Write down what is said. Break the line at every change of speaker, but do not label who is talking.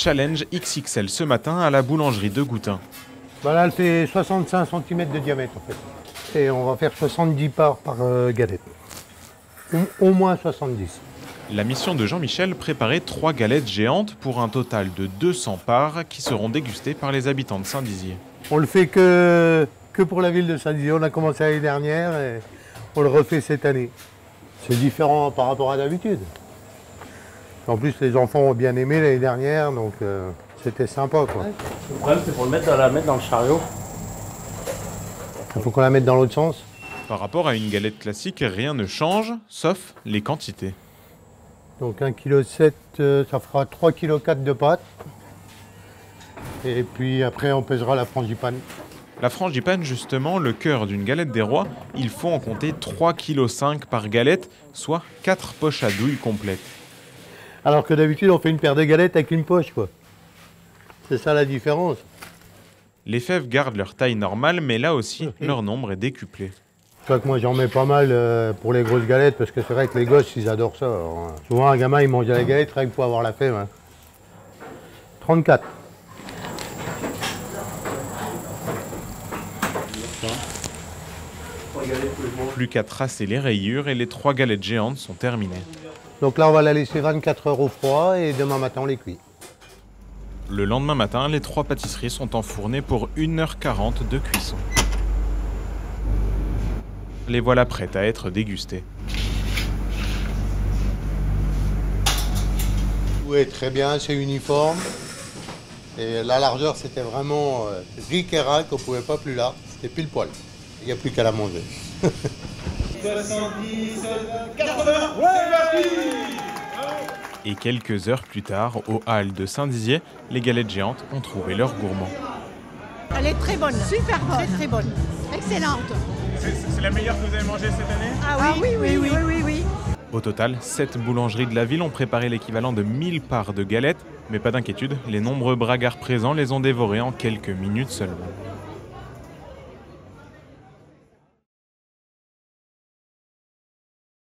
Challenge XXL ce matin à la boulangerie de Goutin.
Bah là, elle fait 65 cm de diamètre en fait. Et on va faire 70 parts par galette. Au moins 70.
La mission de Jean-Michel, préparer 3 galettes géantes pour un total de 200 parts qui seront dégustées par les habitants de Saint-Dizier.
On le fait que pour la ville de Saint-Dizier. On a commencé l'année dernière et on le refait cette année. C'est différent par rapport à d'habitude. En plus, les enfants ont bien aimé l'année dernière, donc c'était sympa, quoi.
Ouais. Le problème, c'est pour la mettre dans le chariot.
Il faut qu'on la mette dans l'autre sens.
Par rapport à une galette classique, rien ne change, sauf les quantités.
Donc 1,7 kg, ça fera 3,4 kg de pâte. Et puis après, on pèsera la frangipane.
La frangipane, justement, le cœur d'une galette des rois, il faut en compter 3,5 kg par galette, soit 4 poches à douille complètes.
Alors que d'habitude, on fait une paire de galettes avec une poche, quoi. C'est ça la différence.
Les fèves gardent leur taille normale, mais là aussi, leur nombre est décuplé.
C'est vrai que moi, j'en mets pas mal pour les grosses galettes, parce que c'est vrai que les gosses, ils adorent ça. Alors, souvent, un gamin, il mange la galette rien que pour avoir la fève. Hein. 34.
Plus qu'à tracer les rayures et les 3 galettes géantes sont terminées.
Donc là, on va la laisser 24 heures au froid et demain matin, on les cuit.
Le lendemain matin, les 3 pâtisseries sont enfournées pour 1h40 de cuisson. Les voilà prêtes à être dégustées.
Tout est très bien, c'est uniforme. Et la largeur, c'était vraiment ric et rac, on ne pouvait pas plus large. C'était pile poil. Il n'y a plus qu'à la manger.
70, 80, ouais,
Et quelques heures plus tard, au hall de Saint-Dizier, les galettes géantes ont trouvé leur gourmand.
Elle est très bonne. Super bonne. Très très bonne. Excellente.
C'est la meilleure que vous avez mangée cette année ?
Ah oui.
Au total, 7 boulangeries de la ville ont préparé l'équivalent de 1000 parts de galettes. Mais pas d'inquiétude, les nombreux bragards présents les ont dévorées en quelques minutes seulement.